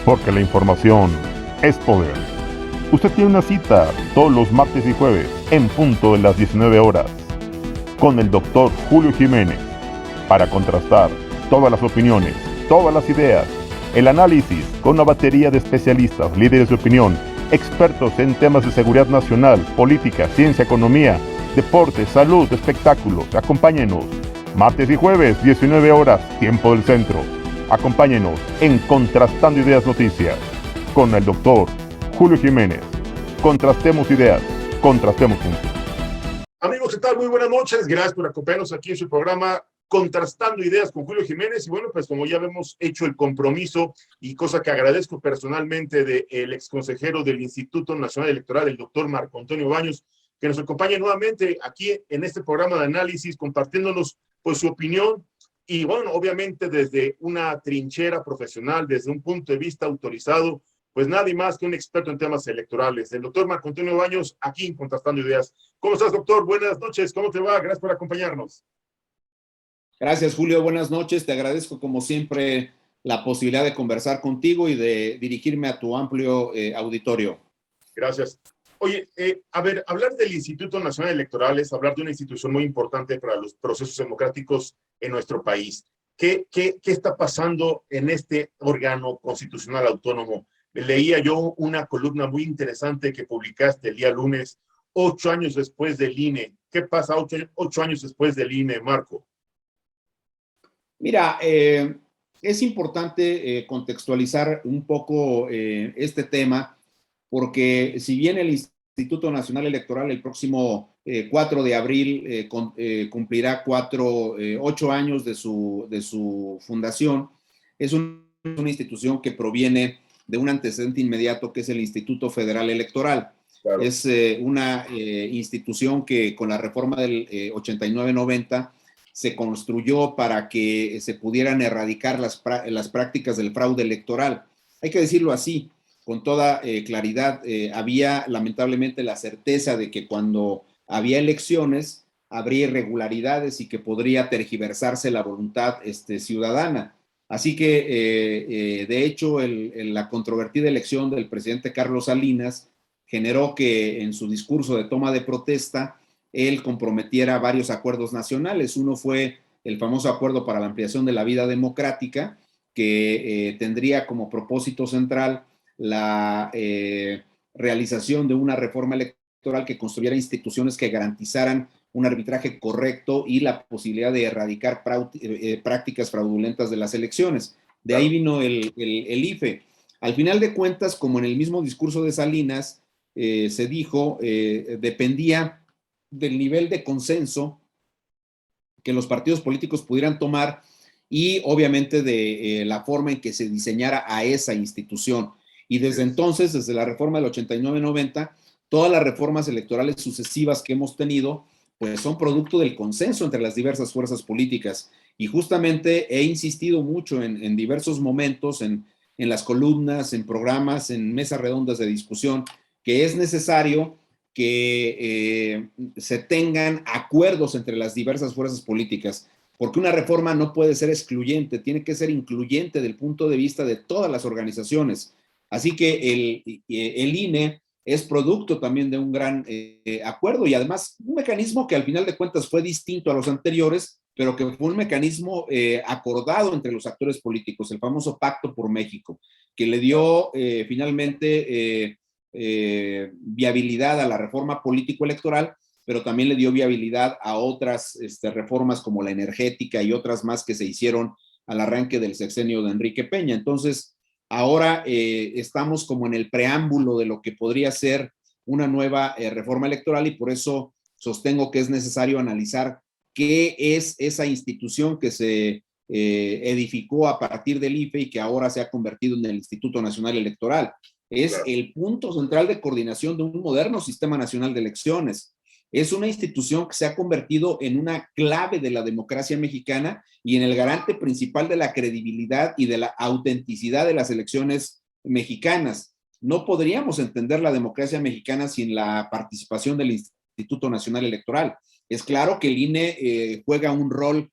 porque la información es poder. Usted tiene una cita todos los martes y jueves en punto de las 19 horas con el doctor Julio Jiménez para contrastar todas las opiniones, todas las ideas, el análisis con una batería de especialistas, líderes de opinión, expertos en temas de seguridad nacional, política, ciencia, economía, deporte, salud, espectáculos. Acompáñenos martes y jueves 19 horas, tiempo del centro. Acompáñenos en Contrastando Ideas Noticias con el doctor Julio Jiménez. Contrastemos ideas, contrastemos juntos. Amigos, ¿qué tal? Muy buenas noches. Gracias por acompañarnos aquí en su programa Contrastando Ideas con Julio Jiménez. Y bueno, pues como ya hemos hecho el compromiso y cosa que agradezco personalmente del exconsejero del Instituto Nacional Electoral, el doctor Marco Antonio Baños, que nos acompaña nuevamente aquí en este programa de análisis, compartiéndonos pues su opinión y bueno, obviamente desde una trinchera profesional, desde un punto de vista autorizado, pues nadie más que un experto en temas electorales. El doctor Marco Antonio Baños, aquí en Contrastando Ideas. ¿Cómo estás, doctor? Buenas noches, ¿cómo te va? Gracias por acompañarnos. Gracias, Julio. Buenas noches. Te agradezco, como siempre, la posibilidad de conversar contigo y de dirigirme a tu amplio auditorio. Gracias. Oye, a ver, hablar del Instituto Nacional Electoral es hablar de una institución muy importante para los procesos democráticos en nuestro país. ¿Qué está pasando en este órgano constitucional autónomo? Leía yo una columna muy interesante que publicaste el día lunes, 8 años después del INE. ¿Qué pasa 8 años después del INE, Marco? Mira, es importante contextualizar un poco este tema, porque si bien el Instituto Nacional Electoral el próximo 4 de abril cumplirá 8 años de su fundación, es una institución que proviene de un antecedente inmediato que es el Instituto Federal Electoral. Claro. Es una institución que con la reforma del 89-90 se construyó para que se pudieran erradicar las prácticas del fraude electoral. Hay que decirlo así, con toda claridad. Había lamentablemente la certeza de que cuando había elecciones habría irregularidades y que podría tergiversarse la voluntad ciudadana. Así que, de hecho, la controvertida elección del presidente Carlos Salinas generó que en su discurso de toma de protesta él comprometiera varios acuerdos nacionales. Uno fue el famoso acuerdo para la ampliación de la vida democrática, que tendría como propósito central la realización de una reforma electoral que construyera instituciones que garantizaran un arbitraje correcto y la posibilidad de erradicar prácticas fraudulentas de las elecciones. De ahí vino el IFE. Al final de cuentas, como en el mismo discurso de Salinas se dijo, dependía del nivel de consenso que los partidos políticos pudieran tomar y obviamente de la forma en que se diseñara a esa institución. Y desde entonces, desde la reforma del 89-90, todas las reformas electorales sucesivas que hemos tenido, pues son producto del consenso entre las diversas fuerzas políticas. Y justamente he insistido mucho en diversos momentos, en las columnas, en programas, en mesas redondas de discusión, que es necesario que se tengan acuerdos entre las diversas fuerzas políticas, porque una reforma no puede ser excluyente, tiene que ser incluyente del punto de vista de todas las organizaciones. Así que el INE es producto también de un gran acuerdo y además un mecanismo que al final de cuentas fue distinto a los anteriores, pero que fue un mecanismo acordado entre los actores políticos, el famoso Pacto por México, que le dio finalmente viabilidad a la reforma político-electoral, pero también le dio viabilidad a otras reformas como la energética y otras más que se hicieron al arranque del sexenio de Enrique Peña. Entonces, ahora estamos como en el preámbulo de lo que podría ser una nueva reforma electoral y por eso sostengo que es necesario analizar qué es esa institución que se edificó a partir del IFE y que ahora se ha convertido en el Instituto Nacional Electoral. Es el punto central de coordinación de un moderno sistema nacional de elecciones. Es una institución que se ha convertido en una clave de la democracia mexicana y en el garante principal de la credibilidad y de la autenticidad de las elecciones mexicanas. No podríamos entender la democracia mexicana sin la participación del Instituto Nacional Electoral. Es claro que el INE juega un rol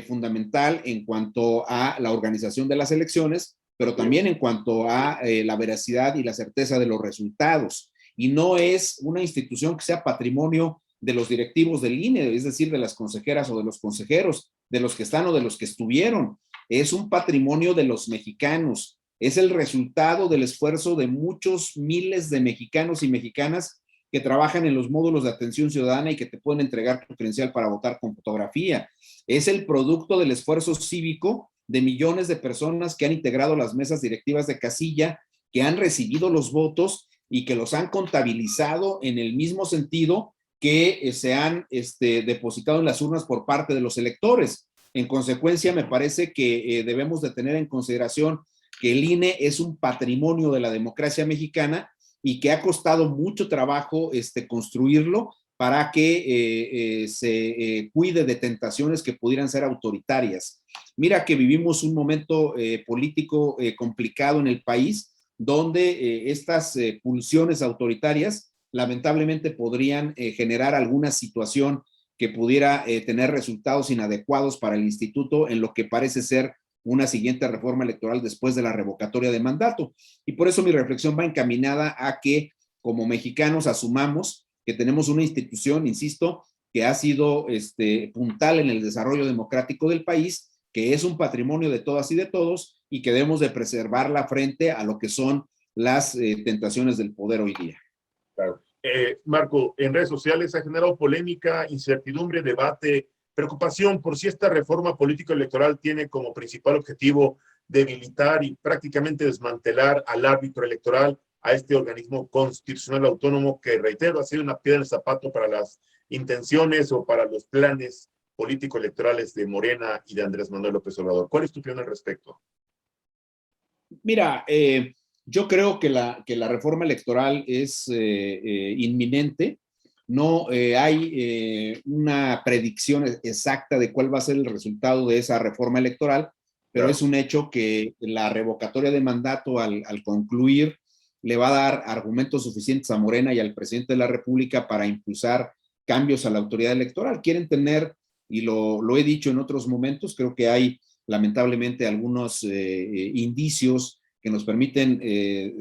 fundamental en cuanto a la organización de las elecciones, pero también en cuanto a la veracidad y la certeza de los resultados. Y no es una institución que sea patrimonio de los directivos del INE, es decir, de las consejeras o de los consejeros, de los que están o de los que estuvieron. Es un patrimonio de los mexicanos. Es el resultado del esfuerzo de muchos miles de mexicanos y mexicanas que trabajan en los módulos de atención ciudadana y que te pueden entregar tu credencial para votar con fotografía. Es el producto del esfuerzo cívico de millones de personas que han integrado las mesas directivas de casilla, que han recibido los votos y que los han contabilizado en el mismo sentido que se han depositado en las urnas por parte de los electores. En consecuencia, me parece que debemos de tener en consideración que el INE es un patrimonio de la democracia mexicana y que ha costado mucho trabajo construirlo para que se cuide de tentaciones que pudieran ser autoritarias. Mira que vivimos un momento político complicado en el país, donde estas pulsiones autoritarias lamentablemente podrían generar alguna situación que pudiera tener resultados inadecuados para el instituto en lo que parece ser una siguiente reforma electoral después de la revocatoria de mandato. Y por eso mi reflexión va encaminada a que como mexicanos asumamos que tenemos una institución, insisto, que ha sido puntal en el desarrollo democrático del país, que es un patrimonio de todas y de todos y que debemos de preservarla frente a lo que son las tentaciones del poder hoy día. Claro. Marco, en redes sociales ha generado polémica, incertidumbre, debate, preocupación por si esta reforma político-electoral tiene como principal objetivo debilitar y prácticamente desmantelar al árbitro electoral, a este organismo constitucional autónomo que, reitero, ha sido una piedra en el zapato para las intenciones o para los planes político-electorales de Morena y de Andrés Manuel López Obrador. ¿Cuál es tu opinión al respecto? Mira, yo creo que la reforma electoral es inminente. No hay una predicción exacta de cuál va a ser el resultado de esa reforma electoral, pero claro, es un hecho que la revocatoria de mandato al concluir le va a dar argumentos suficientes a Morena y al presidente de la República para impulsar cambios a la autoridad electoral. Quieren tener, y lo he dicho en otros momentos, creo que hay lamentablemente algunos indicios que nos permiten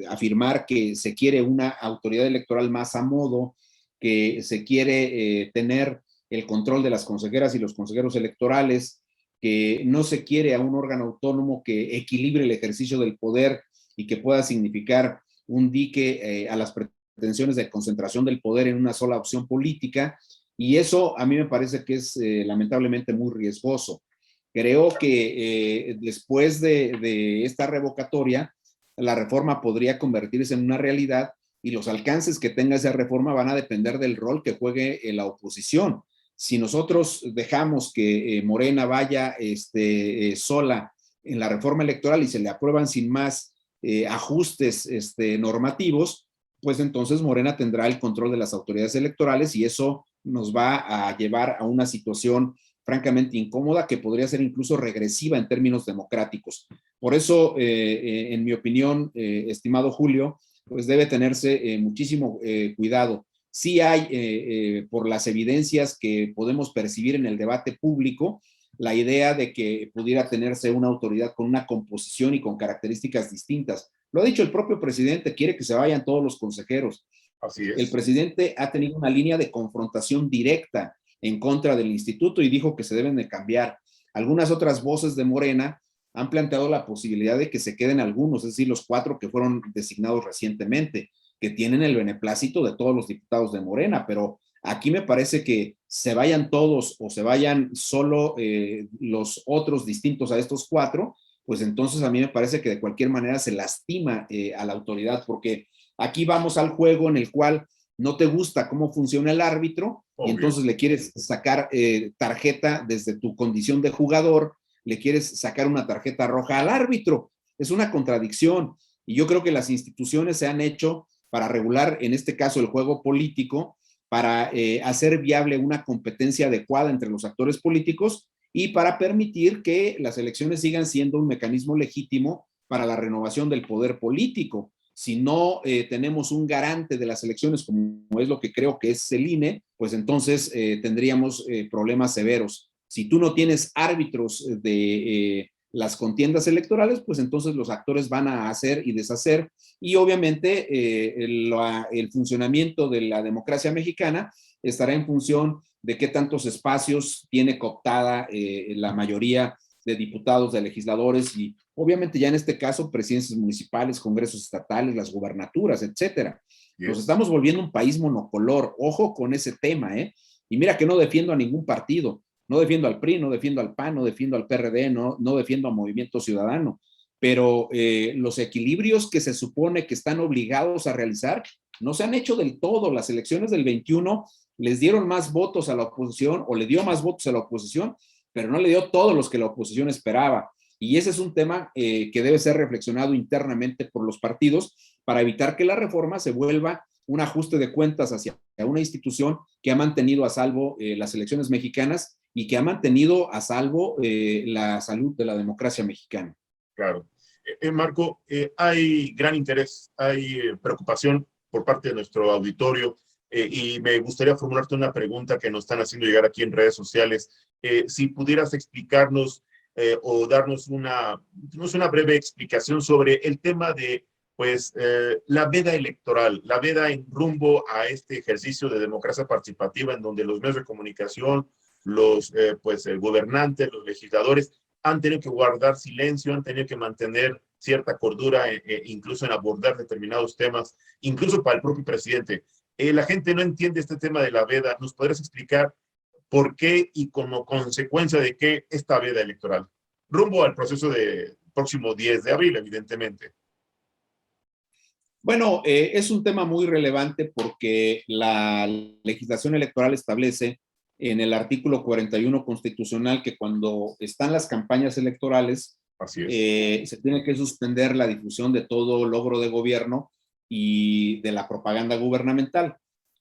afirmar que se quiere una autoridad electoral más a modo, que se quiere tener el control de las consejeras y los consejeros electorales, que no se quiere a un órgano autónomo que equilibre el ejercicio del poder y que pueda significar un dique a las pretensiones de concentración del poder en una sola opción política, y eso a mí me parece que es lamentablemente muy riesgoso. Creo que después de esta revocatoria, la reforma podría convertirse en una realidad y los alcances que tenga esa reforma van a depender del rol que juegue la oposición. Si nosotros dejamos que Morena vaya sola en la reforma electoral y se le aprueban sin más ajustes normativos, pues entonces Morena tendrá el control de las autoridades electorales y eso nos va a llevar a una situación francamente incómoda que podría ser incluso regresiva en términos democráticos. Por eso, en mi opinión, estimado Julio, pues debe tenerse muchísimo cuidado. Sí hay, por las evidencias que podemos percibir en el debate público, la idea de que pudiera tenerse una autoridad con una composición y con características distintas. Lo ha dicho el propio presidente, quiere que se vayan todos los consejeros. Así es. El presidente ha tenido una línea de confrontación directa en contra del instituto y dijo que se deben de cambiar. Algunas otras voces de Morena han planteado la posibilidad de que se queden algunos, es decir, los 4 que fueron designados recientemente, que tienen el beneplácito de todos los diputados de Morena, pero aquí me parece que se vayan todos o se vayan solo los otros distintos a estos 4, pues entonces a mí me parece que de cualquier manera se lastima a la autoridad, porque aquí vamos al juego en el cual no te gusta cómo funciona el árbitro, y entonces le quieres sacar tarjeta desde tu condición de jugador, le quieres sacar una tarjeta roja al árbitro. Es una contradicción, y yo creo que las instituciones se han hecho para regular, en este caso, el juego político, para hacer viable una competencia adecuada entre los actores políticos y para permitir que las elecciones sigan siendo un mecanismo legítimo para la renovación del poder político. Si no tenemos un garante de las elecciones, como es lo que creo que es el INE, pues entonces tendríamos problemas severos. Si tú no tienes árbitros de las contiendas electorales, pues entonces los actores van a hacer y deshacer, y obviamente el funcionamiento de la democracia mexicana estará en función de qué tantos espacios tiene cooptada la mayoría de diputados, de legisladores, y obviamente ya en este caso presidencias municipales, congresos estatales, las gubernaturas, etcétera. Nos estamos volviendo un país monocolor, ojo con ese tema, y mira que no defiendo a ningún partido, no defiendo al PRI, no defiendo al PAN, no defiendo al PRD, no defiendo a Movimiento Ciudadano, pero los equilibrios que se supone que están obligados a realizar no se han hecho del todo. Las elecciones del 21 les dieron más votos a la oposición, o le dio más votos a la oposición, pero no le dio todos los que la oposición esperaba. Y ese es un tema que debe ser reflexionado internamente por los partidos para evitar que la reforma se vuelva un ajuste de cuentas hacia una institución que ha mantenido a salvo las elecciones mexicanas y que ha mantenido a salvo la salud de la democracia mexicana. Claro. Marco, hay gran interés, hay preocupación por parte de nuestro auditorio, y me gustaría formularte una pregunta que nos están haciendo llegar aquí en redes sociales. Si pudieras explicarnos o darnos una breve explicación sobre el tema de la veda electoral, la veda en rumbo a este ejercicio de democracia participativa en donde los medios de comunicación, los gobernantes, los legisladores han tenido que guardar silencio, han tenido que mantener cierta cordura, incluso en abordar determinados temas, incluso para el propio presidente. La gente no entiende este tema de la veda. ¿Nos podrías explicar por qué y como consecuencia de qué esta veda electoral? Rumbo al proceso del próximo 10 de abril, evidentemente. Bueno, es un tema muy relevante porque la legislación electoral establece en el artículo 41 constitucional que cuando están las campañas electorales, se tiene que suspender la difusión de todo logro de gobierno y de la propaganda gubernamental.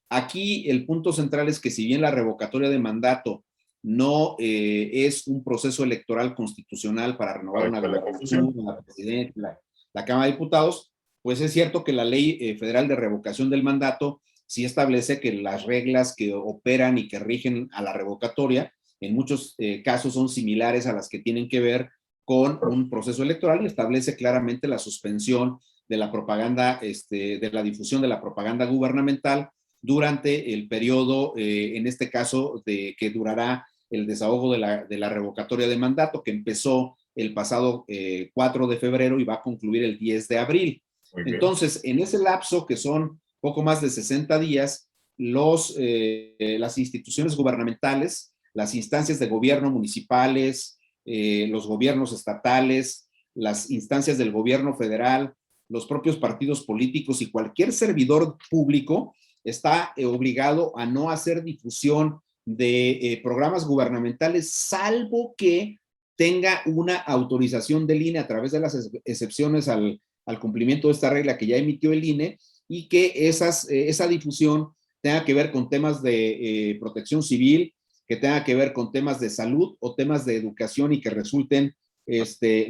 Aquí el punto central es que si bien la revocatoria de mandato no es un proceso electoral constitucional para renovar una gobernatura, la presidencia, la Cámara de Diputados, pues es cierto que la Ley Federal de Revocación del Mandato sí establece que las reglas que operan y que rigen a la revocatoria en muchos casos son similares a las que tienen que ver con un proceso electoral, y establece claramente la suspensión de la propaganda, de la difusión de la propaganda gubernamental durante el periodo, en este caso, que durará el desahogo de la revocatoria de mandato, que empezó el pasado 4 de febrero y va a concluir el 10 de abril. Entonces, en ese lapso, que son poco más de 60 días, las instituciones gubernamentales, las instancias de gobierno municipales, los gobiernos estatales, las instancias del gobierno federal, los propios partidos políticos y cualquier servidor público está obligado a no hacer difusión de programas gubernamentales, salvo que tenga una autorización del INE a través de las excepciones al cumplimiento de esta regla que ya emitió el INE, y que esa difusión tenga que ver con temas de protección civil, que tenga que ver con temas de salud o temas de educación y que resulten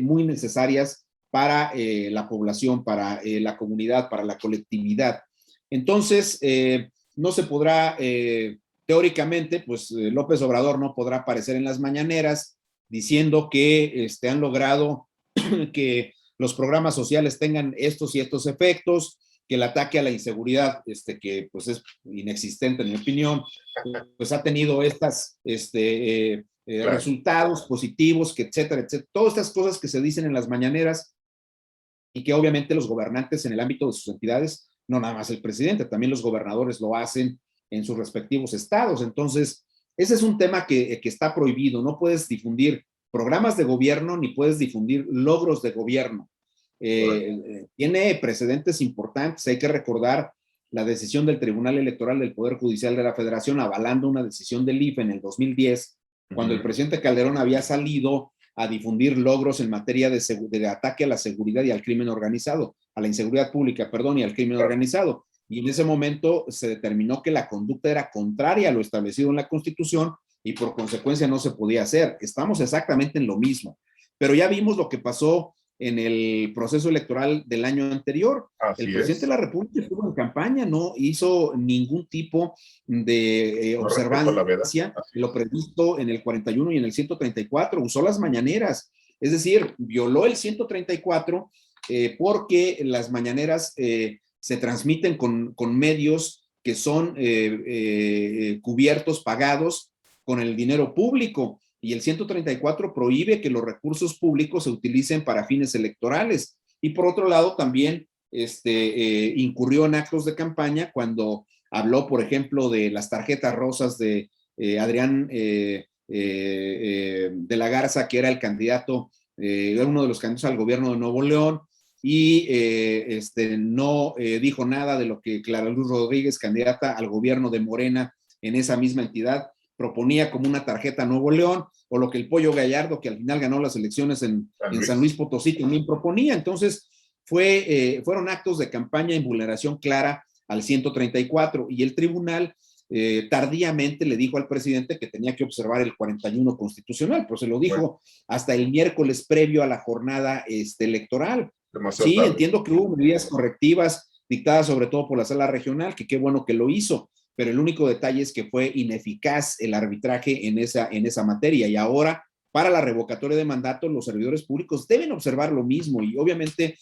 muy necesarias para la población, para la comunidad, para la colectividad. Entonces, no se podrá, teóricamente, pues López Obrador no podrá aparecer en las mañaneras diciendo que han logrado que los programas sociales tengan estos y estos efectos, que el ataque a la inseguridad, que pues es inexistente en mi opinión, pues ha tenido estas resultados positivos, que etcétera, etcétera. Todas estas cosas que se dicen en las mañaneras y que obviamente los gobernantes en el ámbito de sus entidades, no nada más el presidente, también los gobernadores lo hacen en sus respectivos estados. Entonces, ese es un tema que está prohibido. No puedes difundir programas de gobierno ni puedes difundir logros de gobierno. Tiene precedentes importantes. Hay que recordar la decisión del Tribunal Electoral del Poder Judicial de la Federación avalando una decisión del IFE en el 2010, cuando el presidente Calderón había salido a difundir logros en materia de ataque a la seguridad y al crimen organizado, a la inseguridad pública, perdón, y al crimen organizado. Y en ese momento se determinó que la conducta era contraria a lo establecido en la Constitución y por consecuencia no se podía hacer. Estamos exactamente en lo mismo. Pero ya vimos lo que pasó en el proceso electoral del año anterior. El presidente de la República estuvo en campaña, no hizo ningún tipo de observancia, lo previsto en el 41 y en el 134, usó las mañaneras Es decir, violó el 134 porque las mañaneras se transmiten con medios que son cubiertos, pagados con el dinero público, y el 134 prohíbe que los recursos públicos se utilicen para fines electorales. Y por otro lado, también incurrió en actos de campaña cuando habló, por ejemplo, de las tarjetas rosas de Adrián de la Garza, que era el candidato, era uno de los candidatos al gobierno de Nuevo León, y no dijo nada de lo que Clara Luz Rodríguez, candidata al gobierno de Morena en esa misma entidad, proponía como una tarjeta Nuevo León, o lo que el Pollo Gallardo, que al final ganó las elecciones en San Luis Potosí, también proponía. Entonces, fueron actos de campaña en vulneración clara al 134, y el tribunal tardíamente le dijo al presidente que tenía que observar el 41 constitucional, pero se lo dijo hasta el miércoles previo a la jornada electoral. Sí, tarde. Entiendo que hubo medidas correctivas dictadas sobre todo por la sala regional, que qué bueno que lo hizo, pero el único detalle es que fue ineficaz el arbitraje en esa materia, y ahora para la revocatoria de mandato los servidores públicos deben observar lo mismo, y obviamente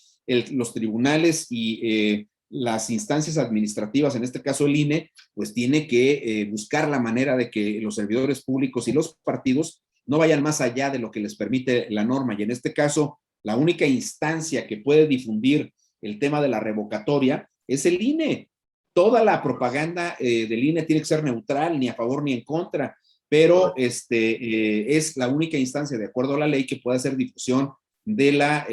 los tribunales y las instancias administrativas, en este caso el INE, pues tiene que buscar la manera de que los servidores públicos y los partidos no vayan más allá de lo que les permite la norma, y en este caso la única instancia que puede difundir el tema de la revocatoria es el INE. Toda la propaganda del INE tiene que ser neutral, ni a favor ni en contra, pero es la única instancia, de acuerdo a la ley, que puede hacer difusión de la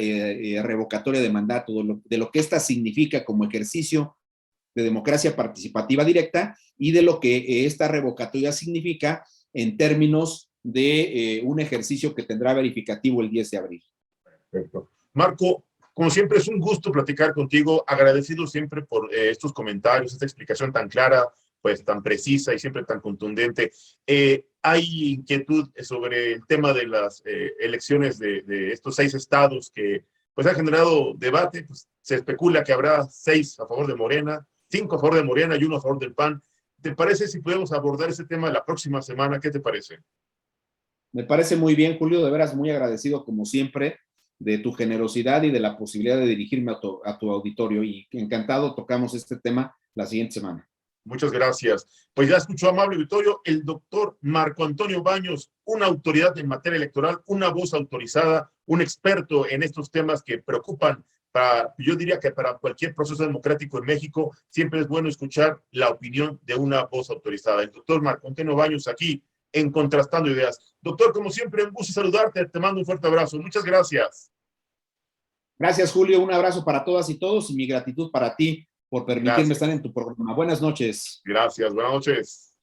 revocatoria de mandato, de lo que esta significa como ejercicio de democracia participativa directa, y de lo que esta revocatoria significa en términos de un ejercicio que tendrá verificativo el 10 de abril. Perfecto. Marco, como siempre es un gusto platicar contigo, agradecido siempre por estos comentarios, esta explicación tan clara, pues tan precisa y siempre tan contundente. Hay inquietud sobre el tema de las elecciones de estos 6 estados que pues han generado debate. Pues, se especula que habrá 6 a favor de Morena, 5 a favor de Morena y 1 a favor del PAN. ¿Te parece si podemos abordar ese tema la próxima semana? ¿Qué te parece? Me parece muy bien, Julio, de veras muy agradecido como siempre de tu generosidad y de la posibilidad de dirigirme a tu auditorio, y encantado tocamos este tema la siguiente semana. Muchas gracias. Pues ya escuchó, amable auditorio, el doctor Marco Antonio Baños, una autoridad en materia electoral, una voz autorizada, un experto en estos temas que preocupan yo diría que para cualquier proceso democrático en México, siempre es bueno escuchar la opinión de una voz autorizada. El doctor Marco Antonio Baños aquí en Contrastando Ideas. Doctor, como siempre, un gusto saludarte, te mando un fuerte abrazo. Muchas gracias. Gracias, Julio, un abrazo para todas y todos, y mi gratitud para ti por permitirme estar en tu programa. Buenas noches. Gracias, buenas noches.